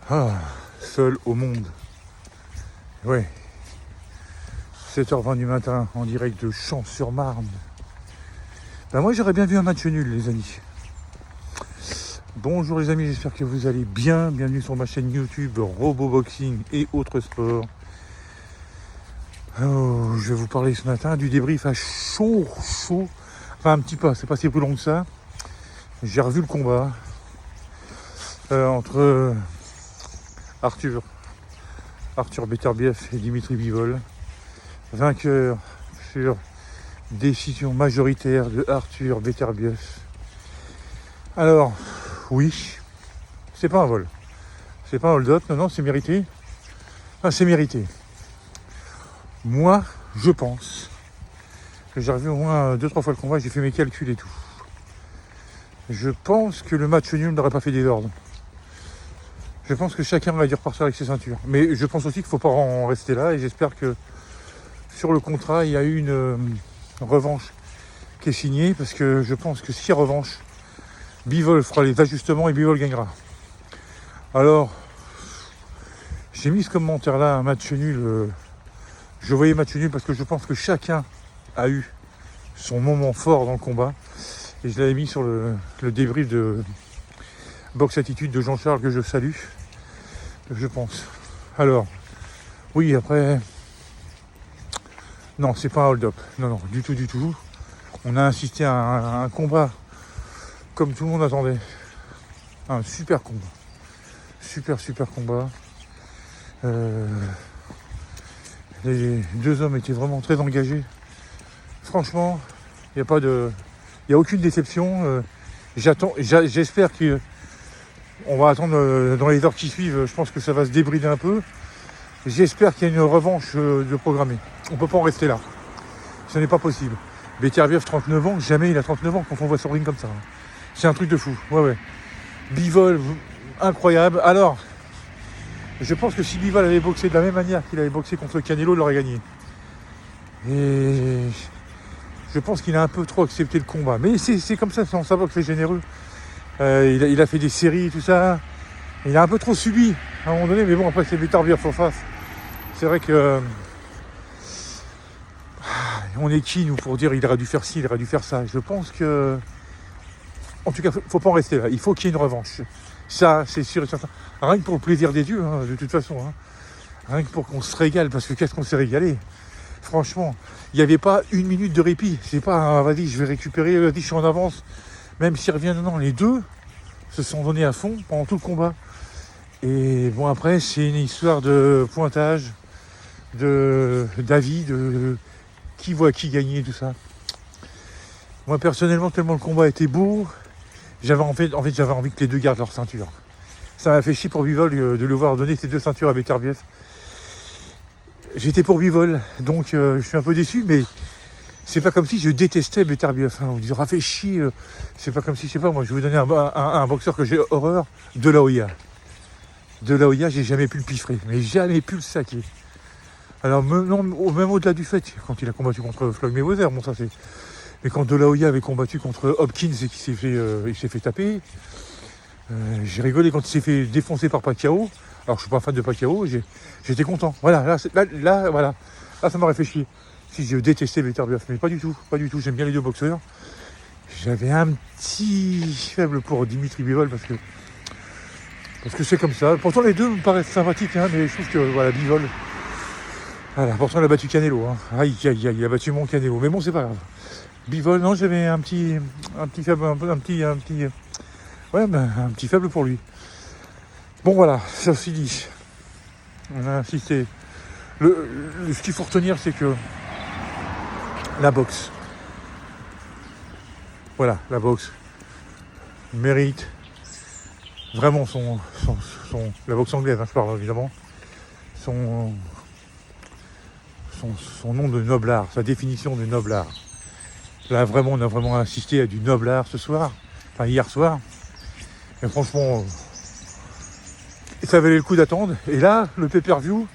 Ah, seul au monde. Ouais. 7h20 du matin, en direct de Champs-sur-Marne. Ben moi j'aurais bien vu un match nul, les amis. Bonjour les amis, j'espère que vous allez bien. Bienvenue sur ma chaîne YouTube Roboboxing et autres sports. Oh, je vais vous parler ce matin du débrief à chaud. Enfin un petit peu, c'est pas si plus long que ça. J'ai revu le combat entre Arthur Beterbiev et Dimitri Bivol. Vainqueur sur décision majoritaire de Arthur Beterbiev. Alors, oui, c'est pas un vol. C'est pas un hold-up, non, c'est mérité. Enfin, c'est mérité. Moi, je pense que j'ai revu au moins 2-3 fois le combat, j'ai fait mes calculs et tout. Je pense que le match nul n'aurait pas fait désordre. Je pense que chacun va dû repartir avec ses ceintures. Mais je pense aussi qu'il ne faut pas en rester là et j'espère que sur le contrat, il y a eu une revanche qui est signée parce que je pense que si revanche, Bivol fera les ajustements et Bivol gagnera. Alors, j'ai mis ce commentaire-là, un match nul. Je voyais match nul parce que je pense que chacun a eu son moment fort dans le combat. Et je l'avais mis sur le débrief de Box Attitude de Jean-Charles que je salue. Je pense. Alors, oui, après... Non, c'est pas un hold-up. Non, du tout. On a assisté à un combat comme tout le monde attendait. Un super combat. Super combat. Les deux hommes étaient vraiment très engagés. Franchement, il n'y a aucune déception. J'espère qu'on va attendre dans les heures qui suivent. Je pense que ça va se débrider un peu. J'espère qu'il y a une revanche de programmée. On ne peut pas en rester là. Ce n'est pas possible. Beterbiev, 39 ans, jamais il a 39 ans quand on voit son ring comme ça. C'est un truc de fou. Ouais. Bivol, incroyable. Alors, je pense que si Bivol avait boxé de la même manière qu'il avait boxé contre Canelo, il aurait gagné. Et je pense qu'il a un peu trop accepté le combat. Mais c'est comme ça, sa boxe est généreux. Il a fait des séries et tout ça. Il a un peu trop subi à un moment donné. Mais bon, après, c'est Beterbiev en face. C'est vrai que... on est qui, nous, pour dire il aurait dû faire ci, il aurait dû faire ça. Je pense que... En tout cas, il ne faut pas en rester là. Il faut qu'il y ait une revanche. Ça, c'est sûr et certain. Rien que pour le plaisir des dieux, de toute façon. Rien que pour qu'on se régale, parce que qu'est-ce qu'on s'est régalé. Franchement, il n'y avait pas une minute de répit. C'est pas, vas-y, je vais récupérer, vas-y, je suis en avance. Même s'il revient, non, les deux se sont donnés à fond pendant tout le combat. Et bon, après, c'est une histoire de pointage, d'avis, de qui voit qui gagner, tout ça. Moi, personnellement, tellement le combat était beau, j'avais envie que les deux gardent leur ceinture. Ça m'a fait chier pour Bivol de le voir donner ses deux ceintures à Beterbiev. J'étais pour Bivol, donc je suis un peu déçu, mais c'est pas comme si je détestais Beterbiev. On me dira fait chier, c'est pas comme si, je sais pas, moi je vais vous donner un boxeur que j'ai horreur, De La Hoya. De La Hoya, j'ai jamais pu le piffrer, mais jamais pu le saquer. Alors même au-delà du fait, quand il a combattu contre Floyd Mayweather, bon ça c'est... Mais quand De La Hoya avait combattu contre Hopkins et qu'il s'est fait taper, j'ai rigolé quand il s'est fait défoncer par Pacquiao. Alors je suis pas fan de Pacquiao, j'étais content. Voilà, là ça m'a réfléchi. Si je détestais Beterbiev, mais pas du tout, j'aime bien les deux boxeurs. J'avais un petit faible pour Dimitri Bivol parce que c'est comme ça. Pourtant les deux me paraissent sympathiques, mais je trouve que voilà, Bivol. Voilà, pourtant il a battu Canelo. Aïe, il a battu mon Canelo. Mais bon, c'est pas grave. Bivol, non, j'avais un petit faible, un petit faible pour lui. Bon voilà, ça aussi dit. On a insisté. Ce qu'il faut retenir, c'est que la boxe. Voilà, la boxe mérite vraiment la boxe anglaise, je parle évidemment, son nom de noblard, sa définition de noblard. Là, vraiment, on a vraiment assisté à du noblard hier soir. Et franchement, ça valait le coup d'attendre. Et là, le pay-per-view,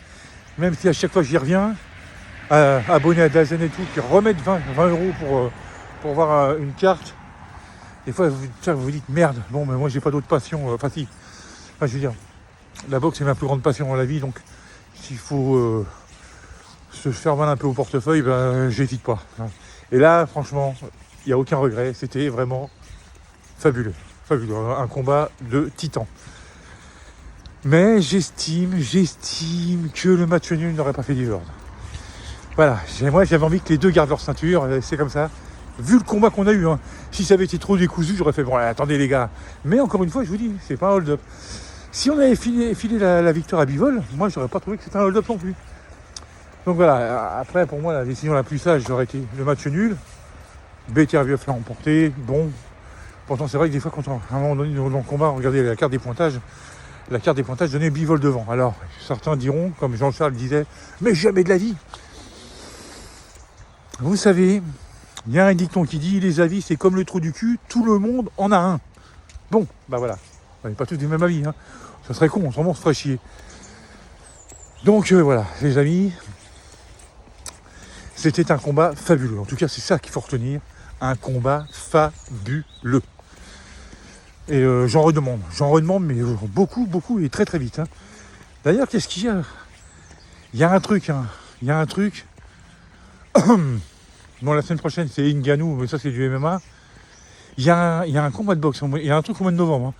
même si à chaque fois j'y reviens, abonné à Dazen et tout, qui remettent 20 euros pour voir une carte, des fois vous vous dites merde, bon, mais moi j'ai pas d'autre passion. Enfin, si. Enfin, je veux dire, La boxe est ma plus grande passion dans la vie, donc s'il faut se faire mal un peu au portefeuille, ben, j'hésite pas. Et là, franchement, il n'y a aucun regret. C'était vraiment fabuleux. Fabuleux. Un combat de titan. Mais j'estime que le match nul n'aurait pas fait désordre. Voilà. Moi, j'avais envie que les deux gardent leur ceinture. C'est comme ça. Vu le combat qu'on a eu, hein. Si ça avait été trop décousu, j'aurais fait bon, attendez les gars. Mais encore une fois, je vous dis, c'est pas un hold-up. Si on avait filé la victoire à Bivol, moi, j'aurais pas trouvé que c'était un hold-up non plus. Donc voilà, après pour moi la décision la plus sage aurait été le match nul. Beterbiev l'a emporté, bon. Pourtant c'est vrai que des fois quand à un moment donné dans le combat, regardez la carte des pointages donnait Bivol devant. Alors certains diront, comme Jean-Charles disait, mais jamais de la vie. Vous savez, il y a un dicton qui dit les avis c'est comme le trou du cul, tout le monde en a un. Bon, bah voilà, on n'est pas tous du même avis, hein. Ça serait con, on se ferait chier. Donc voilà, les amis. C'était un combat fabuleux. En tout cas, c'est ça qu'il faut retenir. Un combat fabuleux. Et j'en redemande, mais beaucoup, et très très vite. Hein. D'ailleurs, qu'est-ce qu'il y a ? Il y a un truc. Bon, la semaine prochaine, c'est Ngannou, mais ça, c'est du MMA. Il y a un combat de boxe. Il y a un truc au mois de novembre. Hein.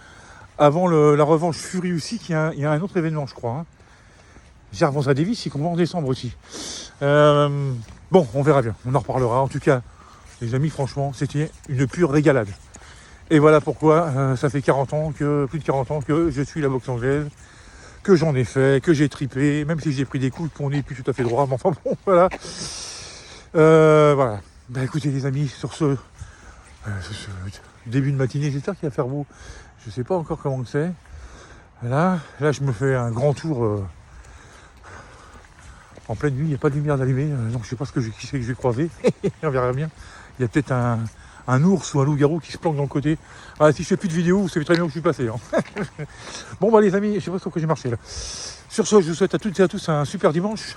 Avant la revanche Fury aussi, il y a un autre événement, je crois. Hein. Gervonta Davis, il combat en décembre aussi. Bon, on verra bien, on en reparlera. En tout cas, les amis, franchement, c'était une pure régalade. Et voilà pourquoi ça fait plus de 40 ans que je suis la boxe anglaise, que j'en ai fait, que j'ai tripé, même si j'ai pris des coups qu'on n'est plus tout à fait droit, mais enfin bon, voilà. Voilà. Ben écoutez les amis, sur ce début de matinée, j'espère qu'il va faire beau. Je sais pas encore comment c'est. Là, je me fais un grand tour. En pleine nuit, il n'y a pas de lumière d'allumée, donc je sais pas qui c'est que je vais croiser. On verra bien. Il y a peut-être un ours ou un loup-garou qui se planque dans le côté. Ah, si je fais plus de vidéos, vous savez très bien où je suis passé. Hein. Bon bah les amis, je sais pas sur quoi j'ai marché là. Sur ce, je vous souhaite à toutes et à tous un super dimanche.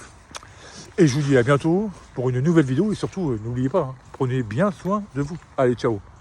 Et je vous dis à bientôt pour une nouvelle vidéo. Et surtout, n'oubliez pas, hein, prenez bien soin de vous. Allez, ciao.